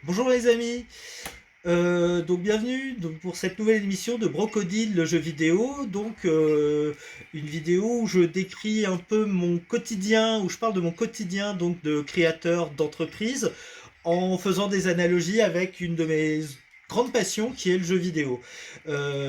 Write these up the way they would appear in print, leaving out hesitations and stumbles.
Bonjour les amis, donc bienvenue pour cette nouvelle émission de Brocodile, le jeu vidéo. Une vidéo où je décris un peu mon quotidien, où je parle de mon quotidien donc de créateur d'entreprise en faisant des analogies avec une de mes grandes passions qui est le jeu vidéo.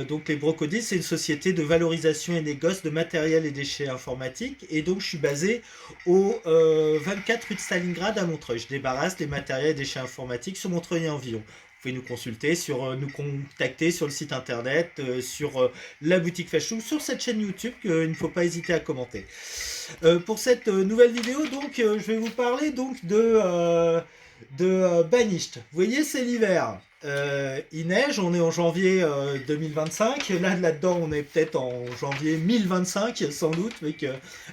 Donc les Brocodiles, c'est une société de valorisation et négoce de matériel et déchets informatiques. Et donc je suis basé au 24 rue de Stalingrad à Montreuil. Je débarrasse les matériels et déchets informatiques sur Montreuil et environ. Vous pouvez nous consulter, nous contacter sur le site internet, sur la boutique Fashion, sur cette chaîne YouTube qu'il ne faut pas hésiter à commenter. Pour cette nouvelle vidéo, je vais vous parler de Banished. Vous voyez, c'est l'hiver. Il neige, on est en janvier 2025. Là-dedans, on est peut-être en janvier 1025, sans doute.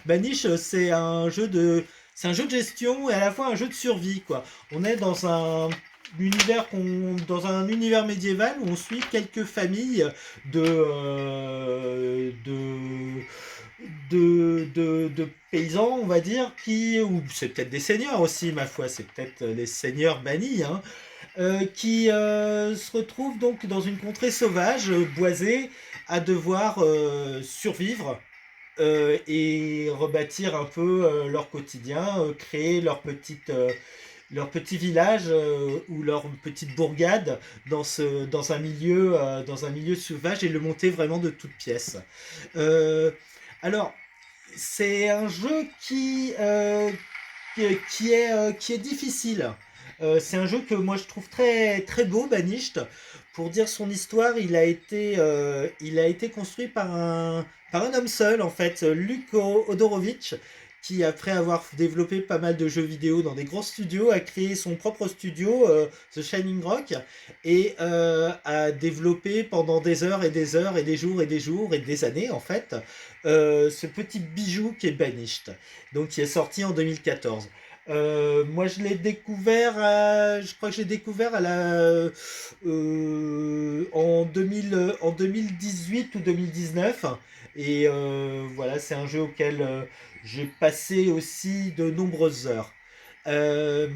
Banished, c'est un jeu de gestion et à la fois un jeu de survie, quoi. On est dans un univers médiéval où on suit quelques familles de, euh, de, de paysans, on va dire, ou c'est peut-être des seigneurs aussi, ma foi, c'est peut-être les seigneurs bannis, hein, qui se retrouvent donc dans une contrée sauvage, boisée, à devoir survivre et rebâtir un peu leur quotidien, créer leur petit village ou leur petite bourgade dans un milieu sauvage et le monter vraiment de toutes pièces. Euh, alors, c'est un jeu qui est difficile. C'est un jeu que moi je trouve très, très beau, Banished. Pour dire son histoire, il a été construit par un homme seul, en fait, Luc Odorovitch, qui, après avoir développé pas mal de jeux vidéo dans des gros studios, a créé son propre studio, The Shining Rock, et a développé pendant des heures et des heures et des jours et des jours et des années, en fait, ce petit bijou qui est Banished, donc qui est sorti en 2014. Moi, je l'ai découvert, je crois que j'ai découvert en 2018 ou 2019. Et voilà, c'est un jeu auquel j'ai passé aussi de nombreuses heures. Euh,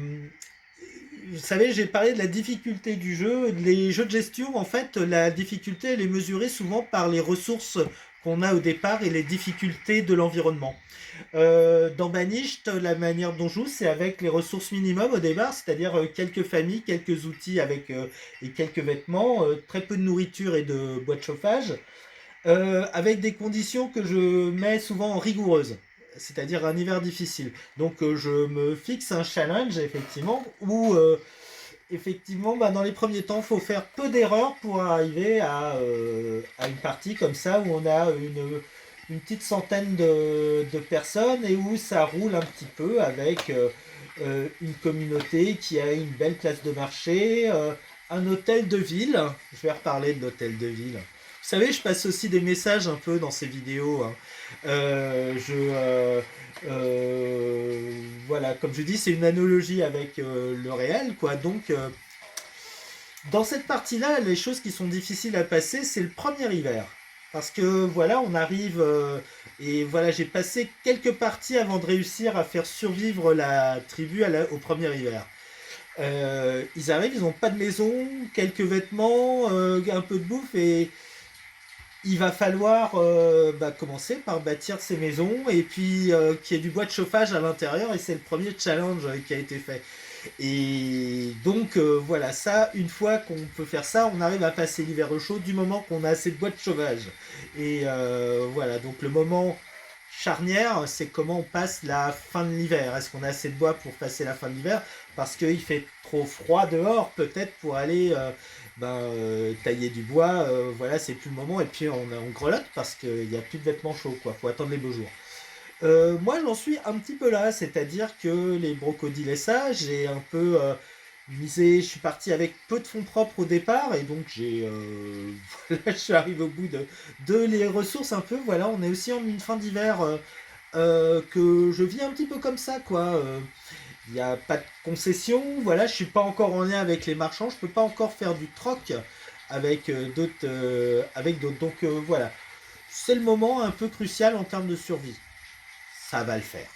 vous savez, j'ai parlé de la difficulté du jeu. Les jeux de gestion, en fait, la difficulté, elle est mesurée souvent par les ressources qu'on a au départ et les difficultés de l'environnement. Dans Banished, la manière dont on joue, c'est avec les ressources minimum au départ, c'est-à-dire quelques familles, quelques outils et quelques vêtements, très peu de nourriture et de bois de chauffage, avec des conditions que je mets souvent en rigoureuses, c'est-à-dire un hiver difficile. Donc je me fixe un challenge, effectivement, où effectivement, bah, dans les premiers temps, il faut faire peu d'erreurs pour arriver à une partie comme ça où on a une petite centaine de personnes et où ça roule un petit peu avec une communauté qui a une belle place de marché, un hôtel de ville. Je vais reparler de l'hôtel de ville. Vous savez, je passe aussi des messages un peu dans ces vidéos, hein. Je voilà, comme je dis, c'est une analogie avec le réel, quoi. Dans cette partie-là, les choses qui sont difficiles à passer, c'est le premier hiver. Parce que voilà, on arrive et voilà, j'ai passé quelques parties avant de réussir à faire survivre la tribu au premier hiver. Ils arrivent, ils n'ont pas de maison, quelques vêtements, un peu de bouffe et il va falloir commencer par bâtir ces maisons et puis qu'il y ait du bois de chauffage à l'intérieur et c'est le premier challenge qui a été fait. Et donc voilà, ça, une fois qu'on peut faire ça, on arrive à passer l'hiver au chaud du moment qu'on a assez de bois de chauffage. Et voilà, donc le moment charnière, c'est comment on passe la fin de l'hiver. Est-ce qu'on a assez de bois pour passer la fin de l'hiver? Parce qu'il fait trop froid dehors, peut-être pour aller tailler du bois. Voilà, c'est plus le moment. Et puis on grelotte parce qu'il n'y a plus de vêtements chauds, quoi. Faut attendre les beaux jours. Moi, j'en suis un petit peu là, c'est-à-dire que les brocodiles et ça, j'ai un peu misé. Je suis parti avec peu de fonds propres au départ, et donc voilà, je suis arrivé au bout de les ressources un peu. Voilà, on est aussi en une fin d'hiver que je vis un petit peu comme ça, quoi. Il n'y a pas de concession, voilà, je suis pas encore en lien avec les marchands, je peux pas encore faire du troc avec d'autres. Voilà, c'est le moment un peu crucial en termes de survie. Ça va le faire.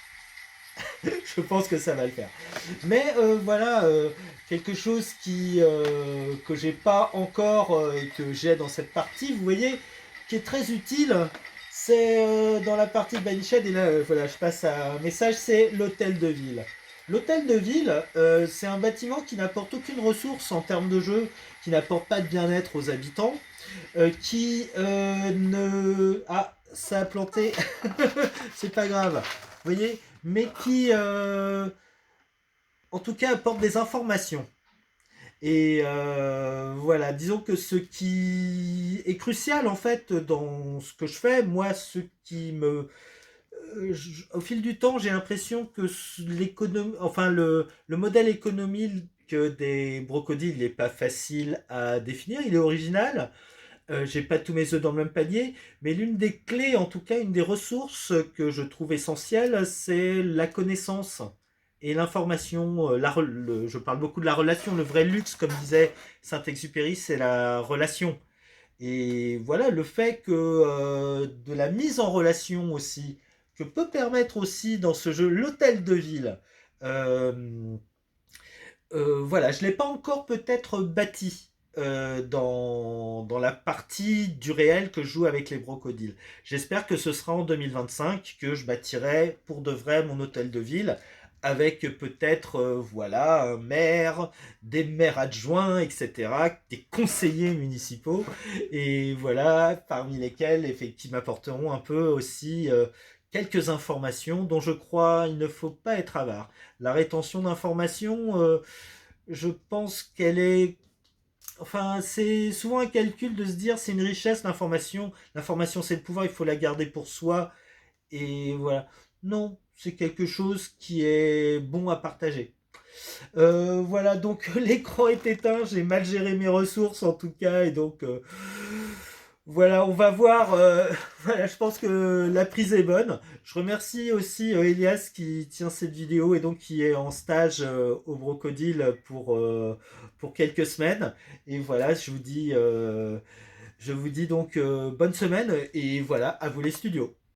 Je pense que ça va le faire. Mais voilà, quelque chose que j'ai pas encore et que j'ai dans cette partie, vous voyez, qui est très utile, c'est dans la partie de Banished, et là, voilà, je passe à un message, c'est l'hôtel de ville. L'hôtel de ville, c'est un bâtiment qui n'apporte aucune ressource en termes de jeu, qui n'apporte pas de bien-être aux habitants, qui ne... Ah, ça a planté, c'est pas grave. Vous voyez, mais qui, en tout cas, apporte des informations. Et voilà, disons que ce qui est crucial en fait dans ce que je fais, moi, ce qui me, au fil du temps, j'ai l'impression que l'économie, enfin le modèle économique des brocodiles n'est pas facile à définir. Il est original. J'ai pas tous mes œufs dans le même panier, mais l'une des clés, en tout cas, une des ressources que je trouve essentielles, c'est la connaissance et l'information. Je parle beaucoup de la relation. Le vrai luxe, comme disait Saint-Exupéry, c'est la relation. Et voilà, le fait que de la mise en relation aussi, que peut permettre aussi dans ce jeu l'hôtel de ville. euh, voilà, je ne l'ai pas encore peut-être bâti dans la partie du réel que je joue avec les brocodiles. J'espère que ce sera en 2025 que je bâtirai pour de vrai mon hôtel de ville avec peut-être voilà un maire, des maires adjoints, etc., des conseillers municipaux et voilà parmi lesquels effectivement m'apporteront un peu aussi quelques informations dont je crois il ne faut pas être avare. La rétention d'informations, je pense qu'elle est... Enfin, c'est souvent un calcul de se dire c'est une richesse l'information. L'information c'est le pouvoir, il faut la garder pour soi. Et voilà. Non, c'est quelque chose qui est bon à partager. Voilà, donc l'écran est éteint, j'ai mal géré mes ressources en tout cas, et donc voilà, on va voir. Voilà, je pense que la prise est bonne. Je remercie aussi Elias qui tient cette vidéo et donc qui est en stage au Brocodile pour quelques semaines. Et voilà, je vous dis donc bonne semaine et voilà, à vous les studios.